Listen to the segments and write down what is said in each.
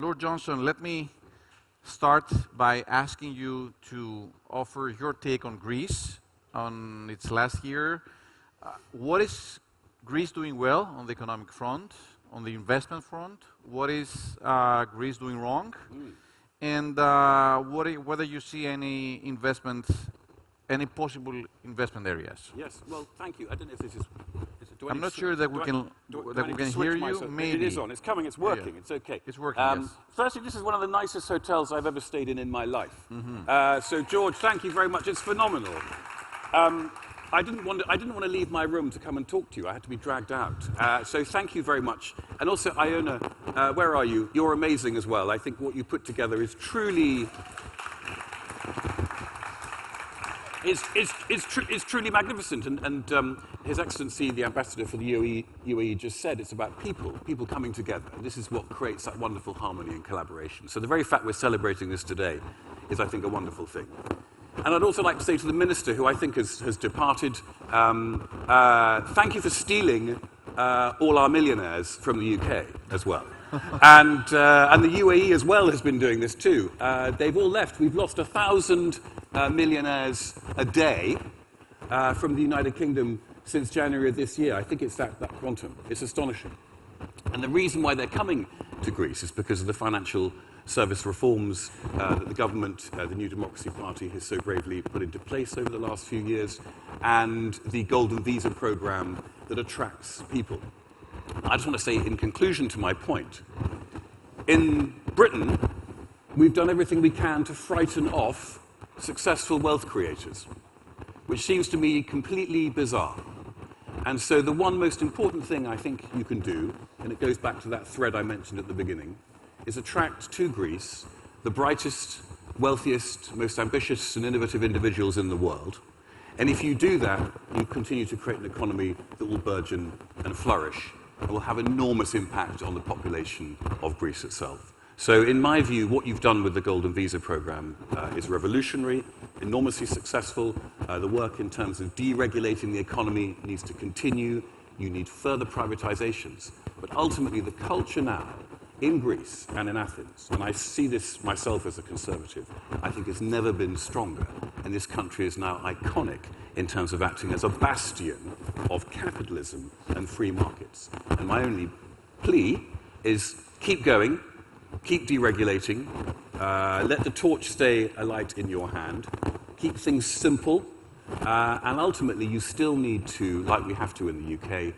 Lord Johnson, let me start by asking you to offer your take on Greece, on its last year. What is Greece doing well on the economic front, on the investment front? What is Greece doing wrong? And whether you see any investment, any possible investment areas? Yes, well, thank you. I don't know if this is... I'm not sure that we can hear you. Maybe. It is on. It's coming. It's working. Yeah. It's okay. It's working, yes. Firstly, this is one of the nicest hotels I've ever stayed in my life. So, George, thank you very much. It's phenomenal. I didn't want to leave my room to come and talk to you. I had to be dragged out. So thank you very much. And also, Iona, where are you? You're amazing as well. I think what you put together is truly... It's truly magnificent, and His Excellency, the Ambassador for the UAE just said it's about people coming together. And this is what creates that wonderful harmony and collaboration. So the very fact we're celebrating this today is, I think, a wonderful thing. And I'd also like to say to the Minister, who I think has departed, thank you for stealing all our millionaires from the UK as well. And the UAE as well has been doing this too. They've all left. We've lost 1,000 millionaires a day from the United Kingdom since January of this year. I think it's that quantum. It's astonishing. And the reason why they're coming to Greece is because of the financial service reforms that the government, the New Democracy Party, has so bravely put into place over the last few years, and the Golden Visa program that attracts people. I just want to say, in conclusion to my point, in Britain, we've done everything we can to frighten off successful wealth creators, which seems to me completely bizarre. And so the one most important thing I think you can do, and it goes back to that thread I mentioned at the beginning, is attract to Greece the brightest, wealthiest, most ambitious and innovative individuals in the world. And if you do that, you continue to create an economy that will burgeon and flourish and will have enormous impact on the population of Greece itself. So in my view, what you've done with the Golden Visa program is revolutionary, enormously successful. The work in terms of deregulating the economy needs to continue. You need further privatizations. But ultimately, the culture now in Greece and in Athens, and I see this myself as a conservative, I think it's never been stronger. And this country is now iconic in terms of acting as a bastion of capitalism and free markets. And my only plea is keep going, keep deregulating, let the torch stay alight in your hand, keep things simple, and ultimately you still need to, like we have to in the UK,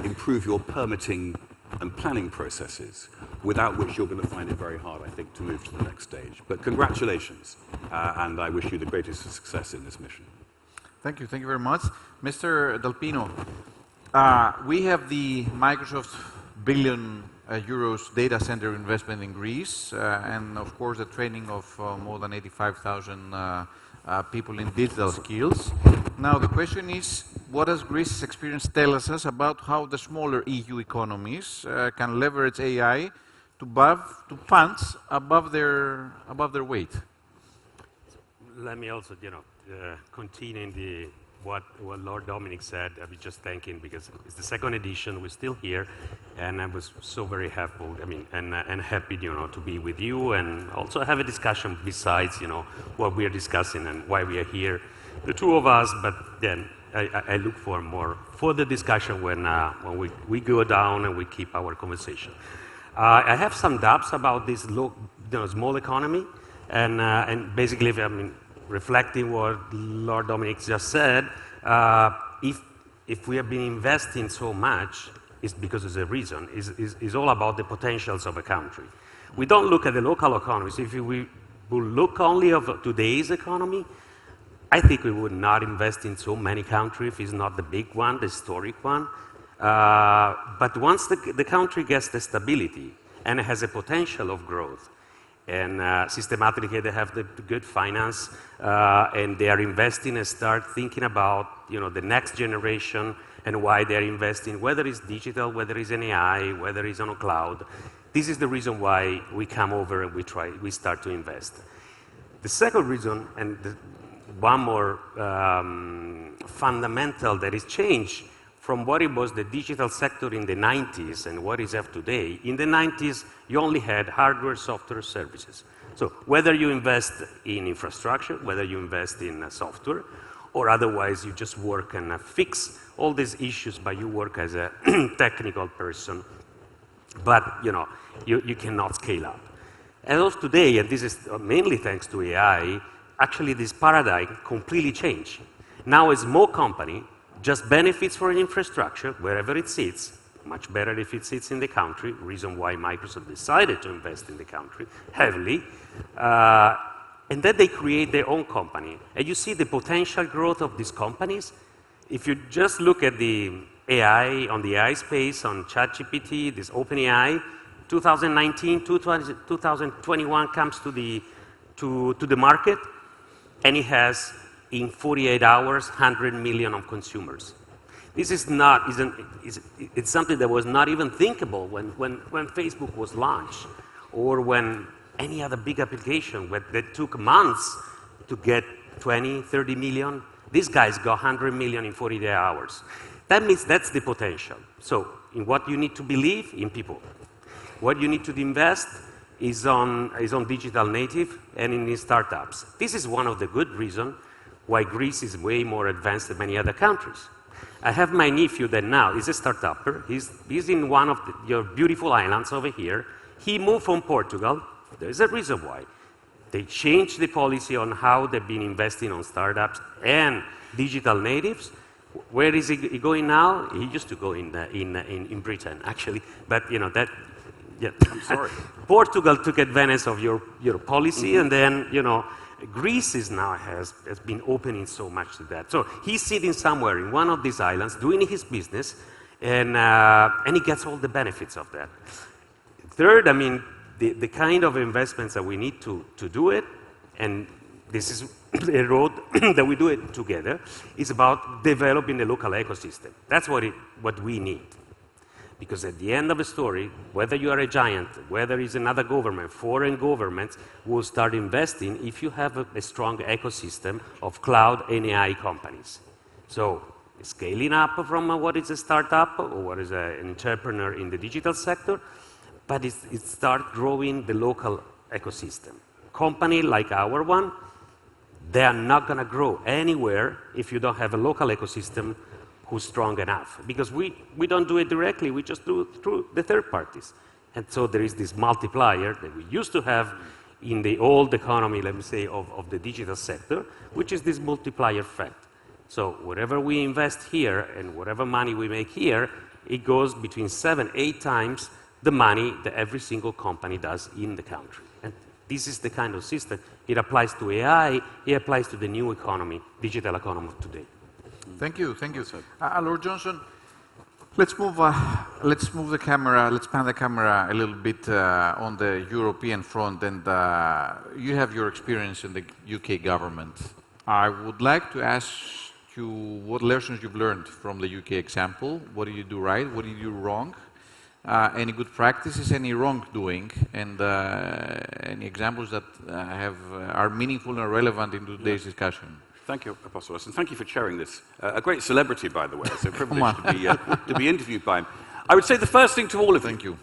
improve your permitting and planning processes, without which you're going to find it very hard, I think, to move to the next stage. But congratulations, and I wish you the greatest success in this mission. Thank you very much. Mr. Dal Pino, we have the Microsoft billion euros data center investment in Greece, and of course the training of more than 85,000 people in digital skills. Now the question is, what does Greece's experience tell us about how the smaller EU economies can leverage AI to punch above their weight? Let me also, continue what Lord Dominic said. I was just thanking, because it's the second edition. We're still here, and I was so very happy. And happy, to be with you, and also have a discussion besides, what we are discussing and why we are here, the two of us. But then I look for more further discussion when we go down and we keep our conversation. I have some doubts about this small economy, and basically, reflecting what Lord Dominic just said, if we have been investing so much, it's because there's a reason. It's all about the potentials of a country. We don't look at the local economies. If we would look only of today's economy, I think we would not invest in so many countries if it's not the big one, the historic one. But once the country gets the stability and it has a potential of growth, and systematically they have the good finance, and they are investing and start thinking about the next generation and why they're investing, whether it's digital, whether it's in AI, whether it's on a cloud. This is the reason why we come over and we start to invest. The second reason, and one more fundamental that is changed from what it was the digital sector in the 90s and what is have today. In the 90s, you only had hardware, software, services. So whether you invest in infrastructure, whether you invest in software, or otherwise you just work and fix all these issues, but you work as a technical person, but you cannot scale up. As of today, and this is mainly thanks to AI, actually this paradigm completely changed. Now a small company just benefits from infrastructure wherever it sits, much better if it sits in the country, reason why Microsoft decided to invest in the country heavily, and then they create their own company. And you see the potential growth of these companies. If you just look at the AI, on the AI space, on ChatGPT, this OpenAI, 2019, 2021 comes to the market, and it has, in 48 hours, 100 million of consumers. This is not, it's something that was not even thinkable when Facebook was launched, or when any other big application that took months to get 20, 30 million. These guys got 100 million in 48 hours. That means that's the potential. So in what you need to believe, in people. What you need to invest is on digital native and in startups. This is one of the good reasons why Greece is way more advanced than many other countries. I have my nephew that now is a startupper. He's in one of your beautiful islands over here. He moved from Portugal. There's a reason why. They changed the policy on how they've been investing on startups and digital natives. Where is he going now? He used to go in Britain, actually. But that, yeah. I'm sorry. Portugal took advantage of your policy, and then Greece has been opening so much to that. So he's sitting somewhere in one of these islands doing his business, and he gets all the benefits of that. Third, I mean, the kind of investments that we need to do it, and this is a road that we do it together, is about developing the local ecosystem. That's what we need. Because at the end of the story, whether you are a giant, whether it's another government, foreign governments will start investing if you have a strong ecosystem of cloud and AI companies. So scaling up from what is a startup or what is an entrepreneur in the digital sector, but it starts growing the local ecosystem. Company like our one, they are not going to grow anywhere if you don't have a local ecosystem who's strong enough. Because we don't do it directly, we just do it through the third parties. And so there is this multiplier that we used to have in the old economy, let me say, of the digital sector, which is this multiplier effect. So whatever we invest here and whatever money we make here, it goes between 7, 8 times the money that every single company does in the country. And this is the kind of system. It applies to AI, it applies to the new economy, digital economy of today. Thank you, thank you. Lord Johnson, let's move the camera, let's pan the camera a little bit on the European front, and you have your experience in the UK government. I would like to ask you what lessons you've learned from the UK example. What did you do right? What did you do wrong? Any good practices, any wrongdoing, and any examples that are meaningful and relevant in today's discussion. Thank you, Apostolos, and thank you for chairing this. A great celebrity, by the way. It's a privilege to be interviewed by him. I would say the first thing to all of Thank you.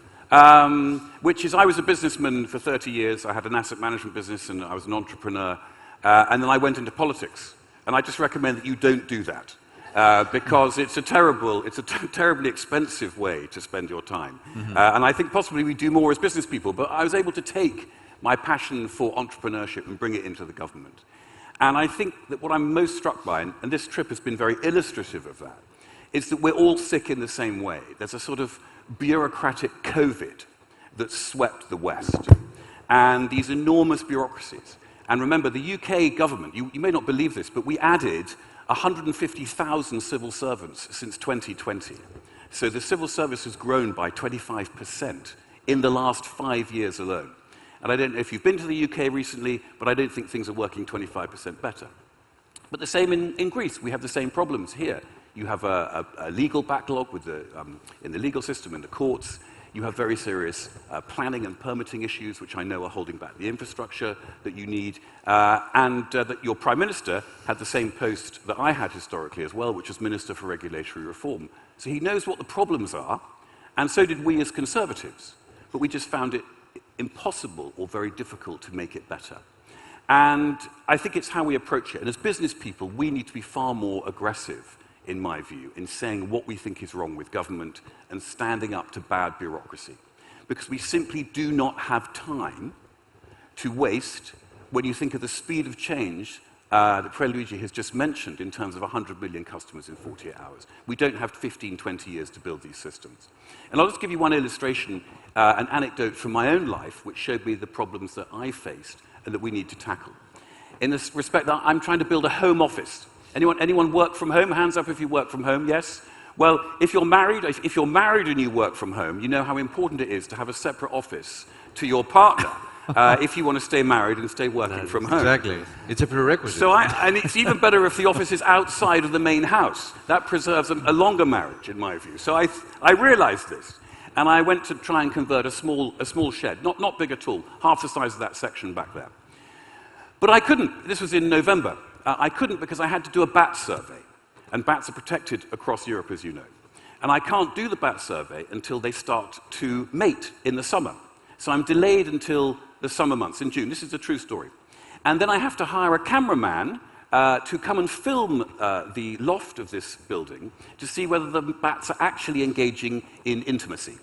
Which is I was a businessman for 30 years. I had an asset management business, and I was an entrepreneur. And then I went into politics. And I just recommend that you don't do that. Because it's a terribly expensive way to spend your time. Mm-hmm. And I think possibly we do more as business people, but I was able to take my passion for entrepreneurship and bring it into the government. And I think that what I'm most struck by, and this trip has been very illustrative of that, is that we're all sick in the same way. There's a sort of bureaucratic COVID that swept the West. And these enormous bureaucracies. And remember, the UK government, you may not believe this, but we added 150,000 civil servants since 2020. So the civil service has grown by 25% in the last 5 years alone. And I don't know if you've been to the UK recently, but I don't think things are working 25% better. But the same in Greece. We have the same problems here. You have a legal backlog with in the legal system, in the courts. You have very serious planning and permitting issues, which I know are holding back the infrastructure that you need, and that your Prime Minister had the same post that I had historically as well, which was Minister for Regulatory Reform. So he knows what the problems are, and so did we as Conservatives. But we just found it impossible or very difficult to make it better. And I think it's how we approach it. And as business people, we need to be far more aggressive, in my view, in saying what we think is wrong with government and standing up to bad bureaucracy. Because we simply do not have time to waste when you think of the speed of change that Pier Luigi has just mentioned in terms of 100 million customers in 48 hours. We don't have 15, 20 years to build these systems. And I'll just give you one illustration, an anecdote from my own life, which showed me the problems that I faced and that we need to tackle. In this respect, I'm trying to build a home office. Anyone work from home? Hands up if you work from home, yes? Well, if you're married and you work from home, you know how important it is to have a separate office to your partner if you want to stay married and stay working from home. Exactly. It's a prerequisite. So and it's even better if the office is outside of the main house. That preserves a longer marriage, in my view. So I realized this, and I went to try and convert a small shed, not big at all, half the size of that section back there. But I couldn't. This was in November. I couldn't because I had to do a bat survey. And bats are protected across Europe, as you know. And I can't do the bat survey until they start to mate in the summer. So I'm delayed until the summer months, in June. This is a true story. And then I have to hire a cameraman to come and film the loft of this building to see whether the bats are actually engaging in intimacy.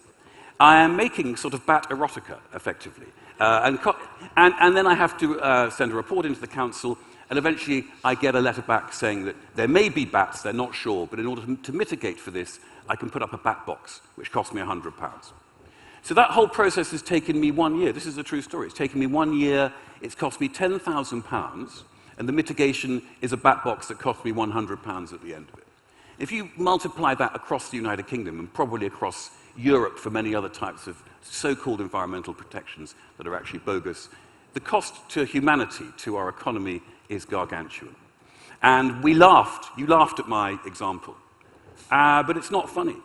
I am making sort of bat erotica, effectively. And then I have to send a report into the council, and eventually I get a letter back saying that there may be bats, they're not sure, but in order to mitigate for this, I can put up a bat box, which cost me £100. So that whole process has taken me 1 year. This is a true story. It's taken me 1 year, it's cost me £10,000, and the mitigation is a bat box that cost me £100 at the end of it. If you multiply that across the United Kingdom, and probably across Europe for many other types of so-called environmental protections that are actually bogus, the cost to humanity, to our economy, is gargantuan. And you laughed at my example. But it's not funny.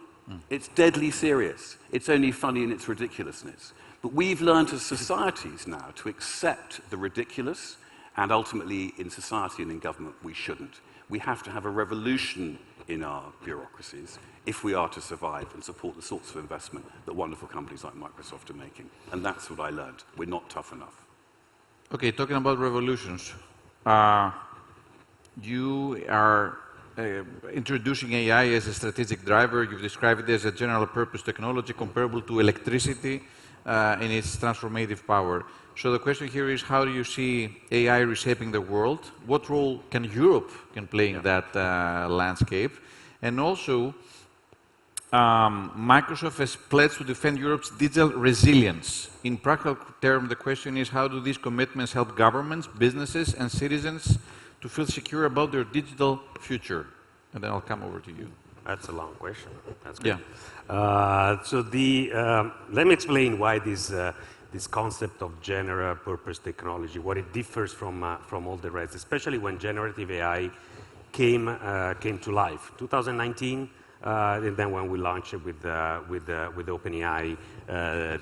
It's deadly serious. It's only funny in its ridiculousness. But we've learned as societies now to accept the ridiculous, and ultimately in society and in government we shouldn't. We have to have a revolution in our bureaucracies if we are to survive and support the sorts of investment that wonderful companies like Microsoft are making. And that's what I learned. We're not tough enough. Okay, talking about revolutions. You are introducing AI as a strategic driver. You've described it as a general-purpose technology comparable to electricity in its transformative power. So the question here is, how do you see AI reshaping the world? What role can Europe play in that landscape? And also, Microsoft has pledged to defend Europe's digital resilience. In practical terms, the question is, how do these commitments help governments, businesses, and citizens to feel secure about their digital future? And then I'll come over to you. That's a long question. That's good. Yeah. Let me explain why this concept of general purpose technology, what it differs from all the rest, especially when generative AI came to life. 2019, and then when we launched it with OpenAI,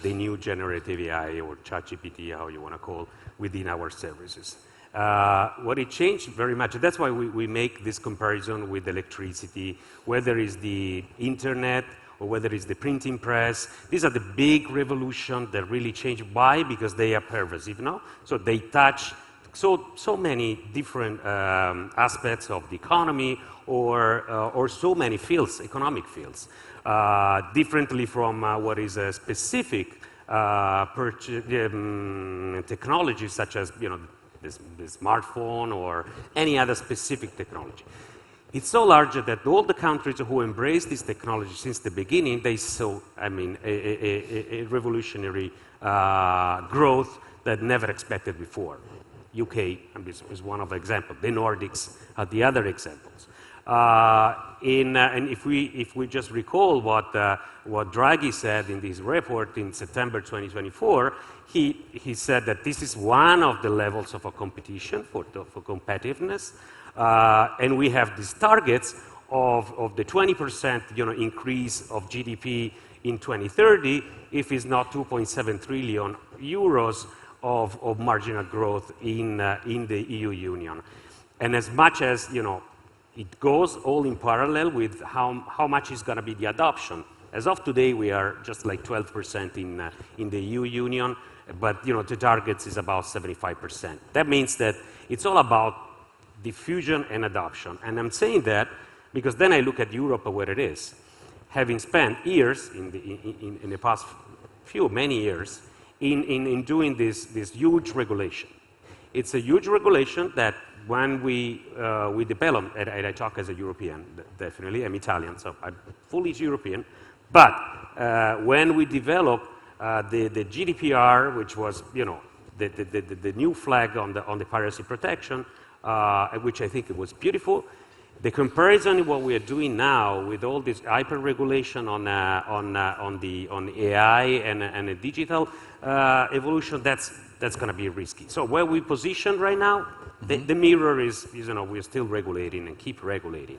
the new generative AI, or ChatGPT, how you want to call, within our services. What it changed very much, that's why we make this comparison with electricity, whether it's the internet or whether it's the printing press. These are the big revolutions that really change. Why? Because they are pervasive, no? So they touch so many different aspects of the economy or so many fields, economic fields, differently from what is a specific technology, such as the smartphone or any other specific technology. It's so large that all the countries who embraced this technology since the beginning, they saw, a revolutionary growth that never expected before. UK is one of the examples. The Nordics are the other examples. And if we just recall what Draghi said in this report in September 2024, he said that this is one of the levels of a competition for competitiveness, and we have these targets of the 20% increase of GDP in 2030 if it's not 2.7 trillion euros of marginal growth in the EU Union. And as much as, you know, it goes all in parallel with how much is going to be the adoption. As of today, we are just like 12% in the EU Union, but, you know, the target is about 75%. That means that it's all about diffusion and adoption. And I'm saying that because then I look at Europe where it is. Having spent years in the past many years, in doing this huge regulation. It's a huge regulation that when we developed, and I talk as a European, definitely, I'm Italian, so I'm fully European, but when we developed the GDPR, which was, you know, the new flag on the piracy protection, which I think it was beautiful. The comparison of what we are doing now with all this hyper-regulation on the AI and the digital evolution, that's going to be risky. So where we position right now, the mirror is, you know, we're still regulating and keep regulating.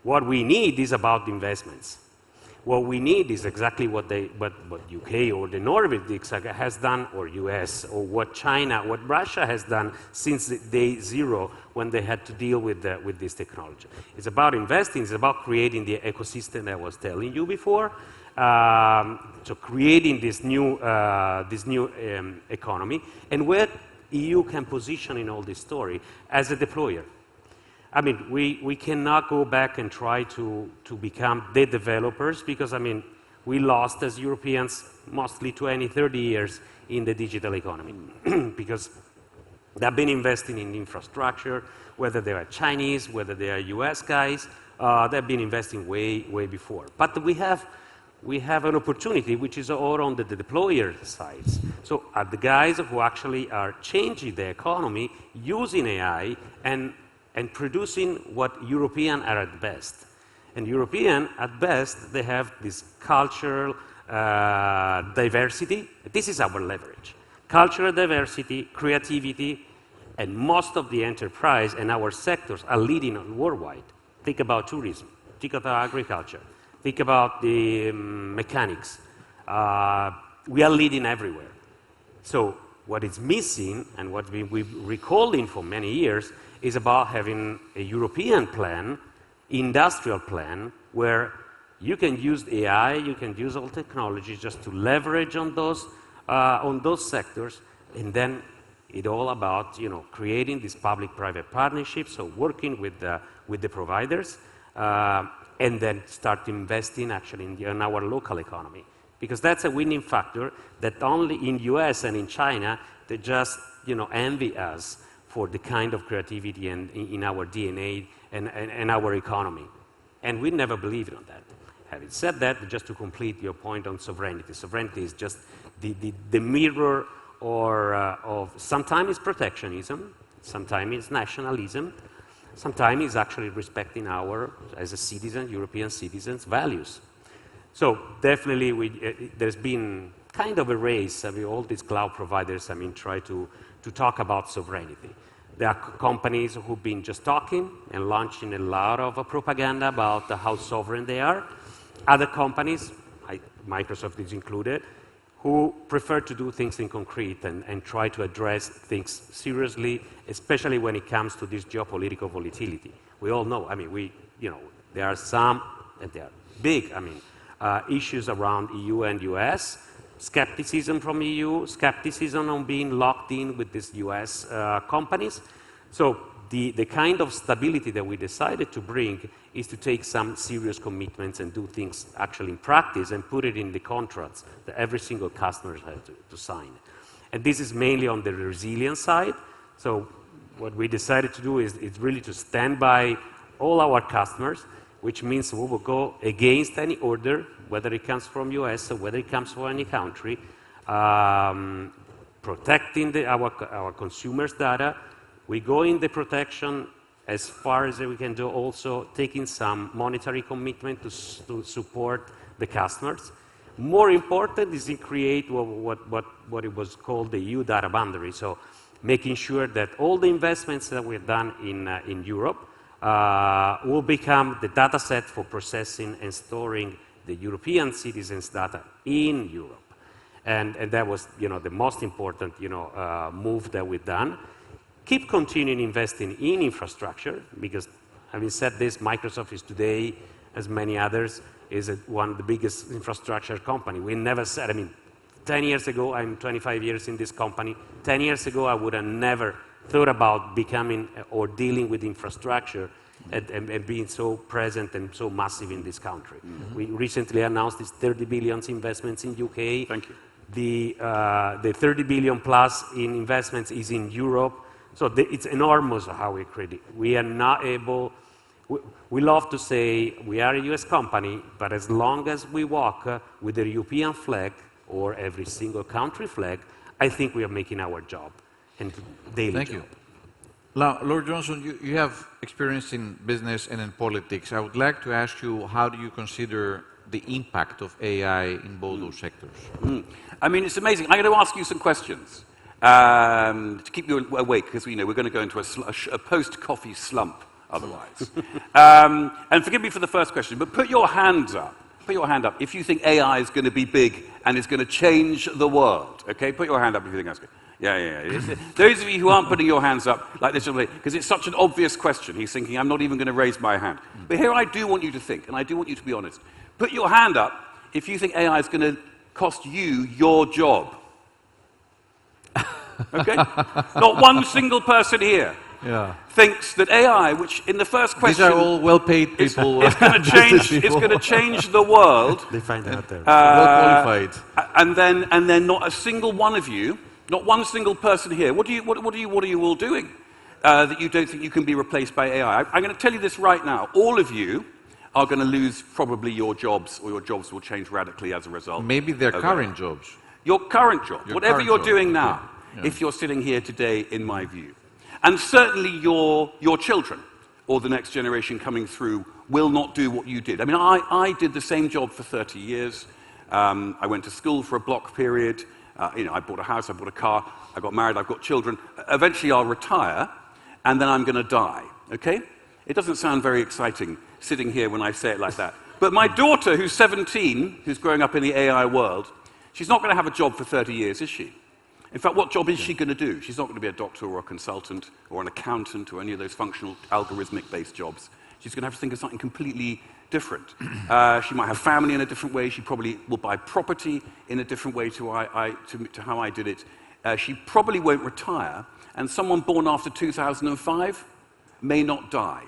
What we need is about investments. What we need is exactly what UK or the Nordics has done, or US, or what China, what Russia has done since day zero when they had to deal with this technology. It's about investing, it's about creating the ecosystem I was telling you before, so creating this new economy, and where EU can position in all this story as a deployer. I mean, we cannot go back and try to become the developers because, I mean, we lost as Europeans mostly 20, 30 years in the digital economy because they've been investing in infrastructure, whether they are Chinese, whether they are US guys, they've been investing way, way before. But we have an opportunity which is all on the deployer sides. So the guys who actually are changing the economy using AI and producing what European are at best. And European, at best, they have this cultural diversity. This is our leverage. Cultural diversity, creativity, and most of the enterprise and our sectors are leading worldwide. Think about tourism, think about agriculture, think about the mechanics. We are leading everywhere. So what is missing, and what we've been recalling for many years, is about having a European plan, industrial plan, where you can use AI, you can use all technology just to leverage on those sectors, and then it's all about, you know, creating these public-private partnerships, so working with the providers, and then start investing actually in our local economy, because that's a winning factor that only in US and in China they just, you know, envy us for the kind of creativity and in our DNA and our economy. And we never believed on that. Having said that, just to complete your point on sovereignty, sovereignty is just the mirror of sometimes it's protectionism, sometimes it's nationalism, sometimes it's actually respecting our, as a citizen, European citizens, values. So definitely there's been kind of a race. I mean, all these cloud providers, I mean, try to talk about sovereignty. There are companies who've been just talking and launching a lot of propaganda about how sovereign they are. Other companies, Microsoft is included, who prefer to do things in concrete and try to address things seriously, especially when it comes to this geopolitical volatility. We all know, I mean, there are some, and they are big, I mean, issues around EU and US, skepticism from EU, skepticism on being locked in with these US companies. So the kind of stability that we decided to bring is to take some serious commitments and do things actually in practice and put it in the contracts that every single customer has to sign. And this is mainly on the resilience side. So what we decided to do is really to stand by all our customers, which means we will go against any order, whether it comes from US or whether it comes from any country, protecting our consumers' data. We go in the protection as far as we can do, also taking some monetary commitment to support the customers. More important is to create what it was called the EU data boundary. So making sure that all the investments that we've done in Europe will become the data set for processing and storing the European citizens' data in Europe. And that was, the most important, move that we've done. Keep continuing investing in infrastructure, because having said this, Microsoft is today, as many others, is one of the biggest infrastructure company. We never said, 10 years ago, I'm 25 years in this company, 10 years ago I would have never thought about becoming or dealing with infrastructure and being so present and so massive in this country. Mm-hmm. We recently announced this 30 billion investments in UK. Thank you. The 30 billion plus in investments is in Europe. So it's enormous how we create it. We are not able, we love to say we are a US company, but as long as we walk with the European flag or every single country flag, I think we are making our job and daily Thank job. you. Now, Lord Johnson, you have experience in business and in politics. I would like to ask you, how do you consider the impact of AI in both those sectors? It's amazing. I'm going to ask you some questions to keep you awake, because we're going to go into a post-coffee slump otherwise. And forgive me for the first question, but put your hands up. Put your hand up if you think AI is going to be big and is going to change the world. Okay, put your hand up if you think that's good. Yeah. Those of you who aren't putting your hands up like this, because it's such an obvious question, he's thinking, I'm not even going to raise my hand. But here I do want you to think, and I do want you to be honest. Put your hand up if you think AI is going to cost you your job. Okay? Not one single person here thinks that AI, which in the first question... These are all well-paid people. It's going to change the world. They find out there. Well-qualified. And then not a single one of you, not one single person here, what are you all doing that you don't think you can be replaced by AI? I'm going to tell you this right now. All of you are going to lose probably your jobs, or your jobs will change radically as a result. Maybe their current jobs. Your current job, whatever you're doing now, if you're sitting here today, in my view. And certainly your children, or the next generation coming through, will not do what you did. I did the same job for 30 years. I went to school for a block period. I bought a house, I bought a car, I got married, I've got children. Eventually I'll retire, and then I'm going to die, okay? It doesn't sound very exciting sitting here when I say it like that. But my daughter, who's 17, who's growing up in the AI world, she's not going to have a job for 30 years, is she? In fact, what job is she going to do? She's not going to be a doctor or a consultant or an accountant or any of those functional algorithmic-based jobs. She's going to have to think of something completely different. She might have family in a different way. She probably will buy property in a different way to how I did it. She probably won't retire, and someone born after 2005 may not die.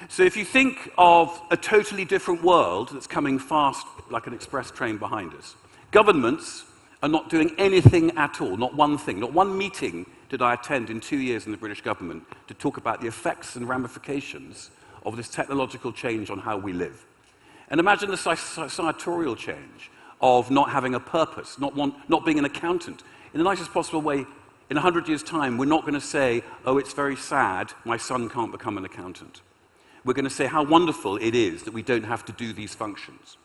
So if you think of a totally different world that's coming fast like an express train behind us, governments are not doing anything at all, not one thing. Not one meeting did I attend in 2 years in the British government to talk about the effects and ramifications of this technological change on how we live. And imagine the societal change of not having a purpose, not being an accountant. In the nicest possible way, in 100 years' time, we're not going to say, oh, it's very sad, my son can't become an accountant. We're going to say how wonderful it is that we don't have to do these functions.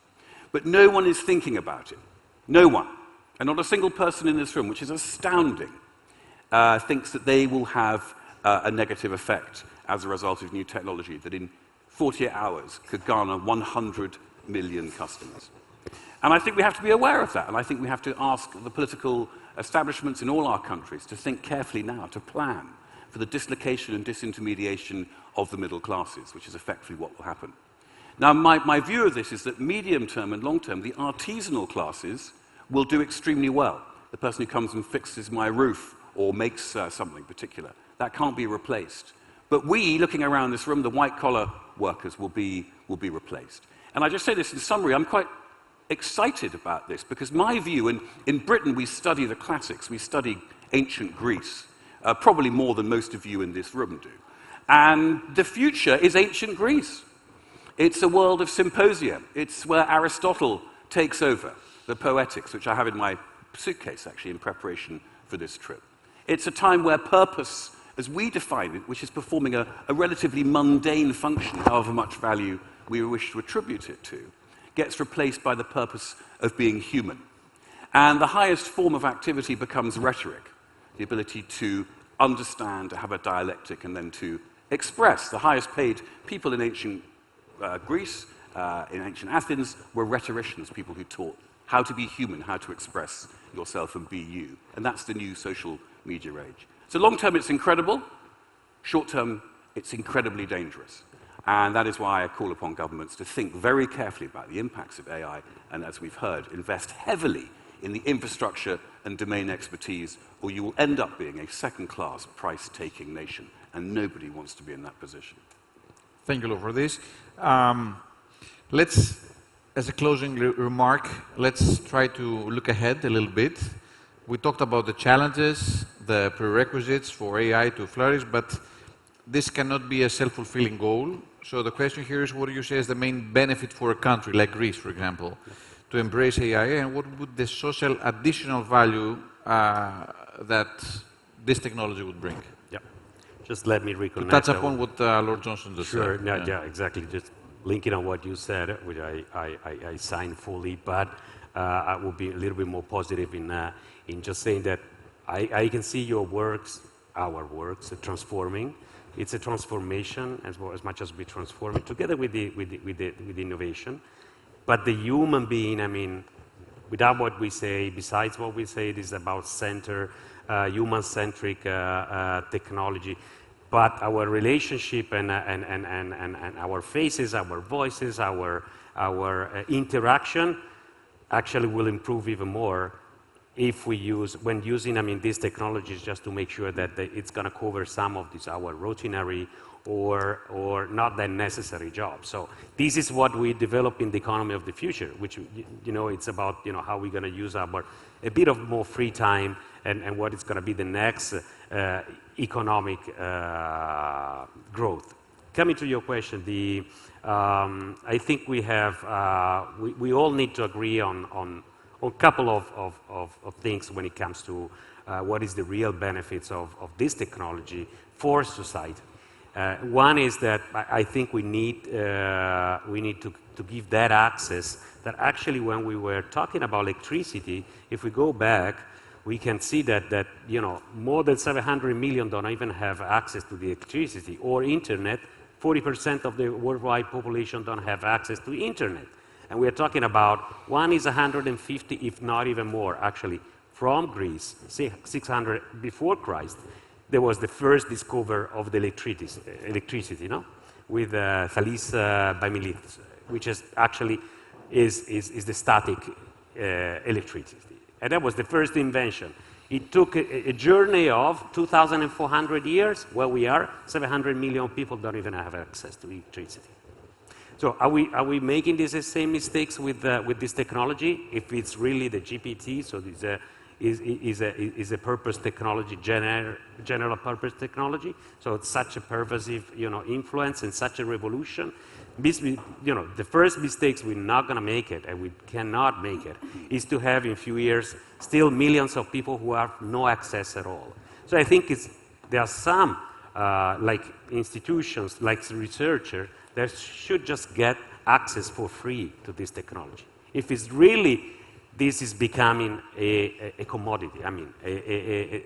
But no one is thinking about it. No one. And not a single person in this room, which is astounding, thinks that they will have a negative effect as a result of new technology that in 48 hours could garner 100 million customers. And I think we have to be aware of that, and I think we have to ask the political establishments in all our countries to think carefully now, to plan for the dislocation and disintermediation of the middle classes, which is effectively what will happen. Now, my view of this is that medium term and long term, the artisanal classes will do extremely well. The person who comes and fixes my roof or makes something particular, that can't be replaced. But we, looking around this room, the white-collar workers will be replaced. And I just say this in summary, I'm quite excited about this, because my view, in Britain we study the classics, we study ancient Greece, probably more than most of you in this room do. And the future is ancient Greece. It's a world of symposia. It's where Aristotle takes over, the Poetics, which I have in my suitcase, actually, in preparation for this trip. It's a time where purpose, as we define it, which is performing a relatively mundane function, however much value we wish to attribute it to, gets replaced by the purpose of being human. And the highest form of activity becomes rhetoric, the ability to understand, to have a dialectic, and then to express. The highest paid people in ancient Greece in ancient Athens were rhetoricians, people who taught how to be human, how to express yourself and be you. And that's the new social media age. So long term, it's incredible. Short term, it's incredibly dangerous. And that is why I call upon governments to think very carefully about the impacts of AI, and as we've heard, invest heavily in the infrastructure and domain expertise, or you will end up being a second-class, price-taking nation, and nobody wants to be in that position. Thank you, Lou, for this. As a closing remark, let's try to look ahead a little bit. We talked about the challenges, the prerequisites for AI to flourish, but this cannot be a self-fulfilling goal. So the question here is, what do you say is the main benefit for a country like Greece, for example, to embrace AI, and what would the social additional value that this technology would bring? Yeah, just let me reconnect. To touch upon what Lord Johnson just said. Sure, yeah, exactly. Just linking on what you said, which I sign fully, but I will be a little bit more positive in just saying that I can see your works, our works, transforming. It's a transformation as much as we transform it together with the innovation. But the human being, I mean, without what we say, besides what we say, it is about human-centric technology. But our relationship and our faces, our voices, our interaction actually will improve even more if we when using, these technologies just to make sure that it's going to cover some of these, our routinary or not that necessary jobs. So this is what we develop in the economy of the future, which, it's about, how we're going to use a bit of more free time and what is going to be the next economic growth. Coming to your question, I think we have, we all need to agree on a couple of things when it comes to what is the real benefits of this technology for society. One is that I think we need to give that access that actually when we were talking about electricity, if we go back, we can see that more than 700 million don't even have access to the electricity or internet. 40% of the worldwide population don't have access to internet. And we are talking about one is 150, if not even more, actually, from Greece, 600 before Christ. There was the first discoverer of the electricity, with Thales by Miletus, which is actually is the static electricity. And that was the first invention. It took a journey of 2,400 years, where we are, 700 million people don't even have access to electricity. So are we making these same mistakes with this technology? If it's really the GPT, so this is a purpose technology, general purpose technology. So it's such a pervasive, influence and such a revolution. The first mistakes we're not going to make it, and we cannot make it, is to have in a few years still millions of people who have no access at all. So I think there are some like institutions, like researchers, that should just get access for free to this technology. If it's really, this is becoming a commodity,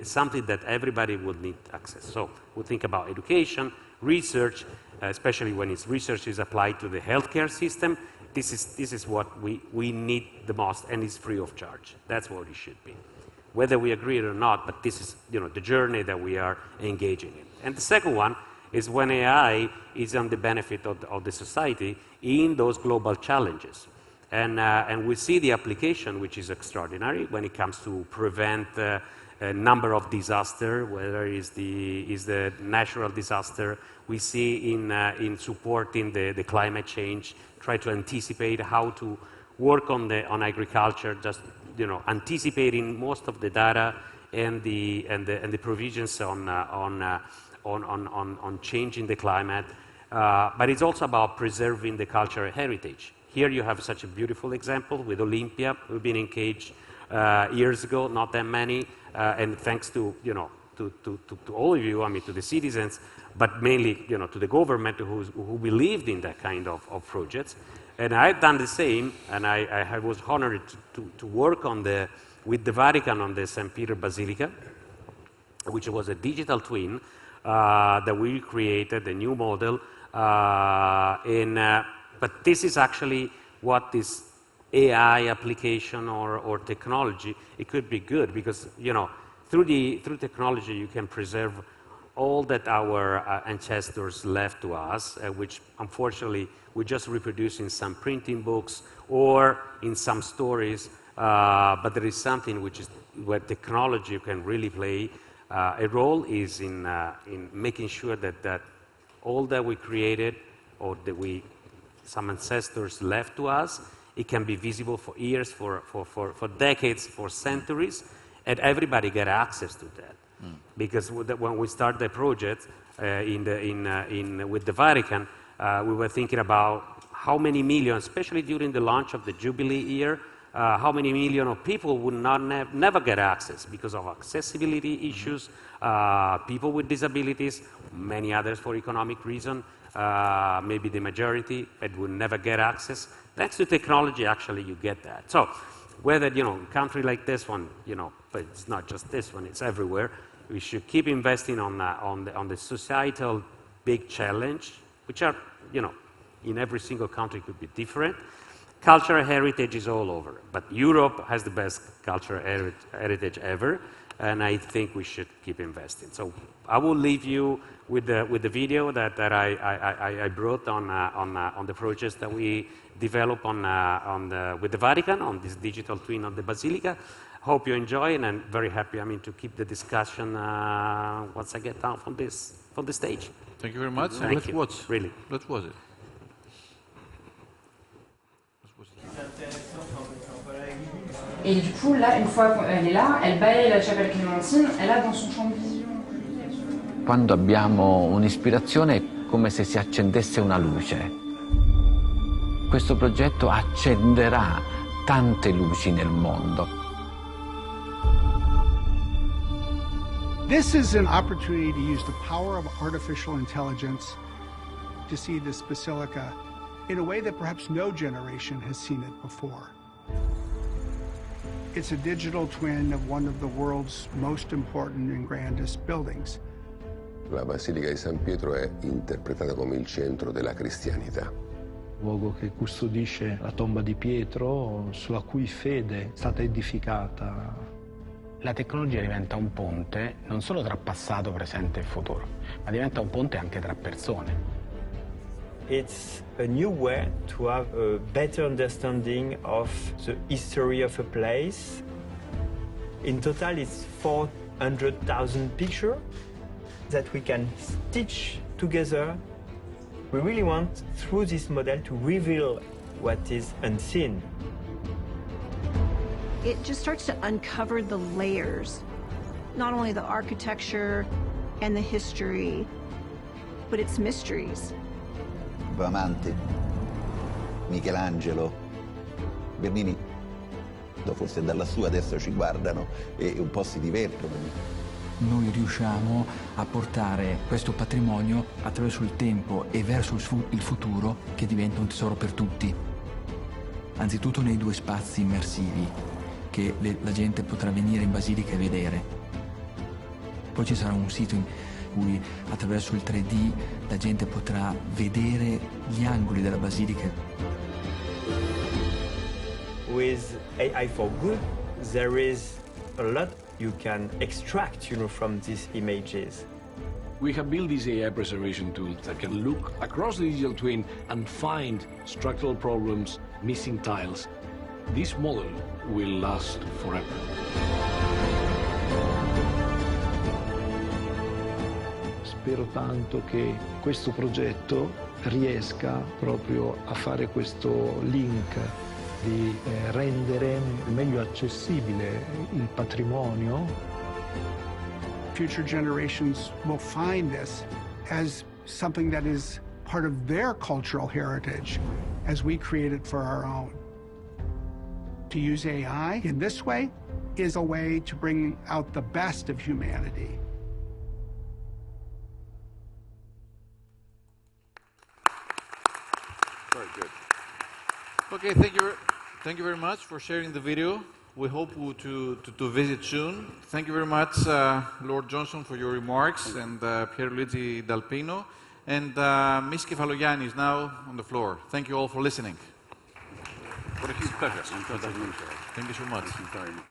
something that everybody would need access. So we think about education, research, especially when research is applied to the healthcare system. This is what we need the most, and it's free of charge. That's what it should be. Whether we agree or not, but this is the journey that we are engaging in. And the second one is when AI is on the benefit of the society in those global challenges. And we see the application, which is extraordinary when it comes to prevent a number of disasters, whether it's the natural disaster. We see in supporting the climate change, try to anticipate how to work on agriculture, just anticipating most of the data and the provisions on changing the climate. But it's also about preserving the cultural heritage. Here you have such a beautiful example with Olympia. We've been engaged years ago, not that many, and thanks to all of you, to the citizens, but mainly to the government who believed in that kind of projects. And I've done the same, and I was honored to work with the Vatican on the St. Peter Basilica, which was a digital twin that we created, a new model. But But this is actually what this AI application or technology, it could be good because, you know, through technology you can preserve all that our ancestors left to us, which unfortunately we just reproduce in some printing books or in some stories, but there is something which is where technology can really play a role is in making sure that all that we created or that some ancestors left to us, it can be visible for years, for decades, for centuries, and everybody get access to that. Because when we start the project with the Vatican, we were thinking about how many millions, especially during the launch of the Jubilee year, how many million of people would never get access because of accessibility issues, people with disabilities, many others for economic reason, maybe the majority that would never get access. Thanks to technology, actually, you get that. So whether, you know, a country like this one, you know, but it's not just this one, it's everywhere, we should keep investing on the societal big challenge, which are, you know, in every single country could be different. Cultural heritage is all over, but Europe has the best cultural heritage ever, and I think we should keep investing. So I will leave you with the video that I brought on the projects that we develop with the Vatican on this digital twin of the Basilica. Hope you enjoy, and I'm very happy, to keep the discussion once I get down from the stage. Thank you very much. Thank you. Watch. Really. Let's watch it. Et du coup, là, une fois qu'elle est là, elle balaye la chapelle Clémentine, elle a dans son champ de vision. Quando abbiamo un'ispirazione è come se si accendesse una luce. Questo progetto accenderà tante luci nel mondo. This is an opportunity to use the power of artificial intelligence to see this basilica in a way that perhaps no generation has seen it before. It's a digital twin of one of the world's most important and grandest buildings. La Basilica di San Pietro è interpretata come il centro della cristianità. Luogo che custodisce la tomba di Pietro, sulla cui fede è stata edificata. La tecnologia diventa un ponte non solo tra passato, presente e futuro, ma diventa un ponte anche tra persone. It's a new way to have a better understanding of the history of a place. In total, it's 400,000 pictures that we can stitch together. We really want, through this model, to reveal what is unseen. It just starts to uncover the layers, not only the architecture and the history, but its mysteries. Bramante, Michelangelo, Bernini, forse da lassù adesso ci guardano e un po' si divertono. Noi riusciamo a portare questo patrimonio attraverso il tempo e verso il futuro, che diventa un tesoro per tutti. Anzitutto nei due spazi immersivi che la gente potrà venire in Basilica e vedere. Poi ci sarà un sito in cui attraverso il 3D la gente potrà vedere gli angoli della Basilica. With AI for good, there is a lot you can extract, from these images. We have built these AI preservation tools that can look across the digital twin and find structural problems, missing tiles. This model will last forever. Spero tanto che questo progetto riesca proprio a fare questo link di rendere meglio accessibile il patrimonio. Future generations will find this as something that is part of their cultural heritage as we create it for our own. To use AI in this way is a way to bring out the best of humanity. Very good. Okay, thank you very much for sharing the video. We hope to visit soon. Thank you very much, Lord Johnson, for your remarks, and Pier Luigi Dal Pino. And Ms. Kefalogianni is now on the floor. Thank you all for listening. What a huge pleasure. Thank you so much. Thank you very much.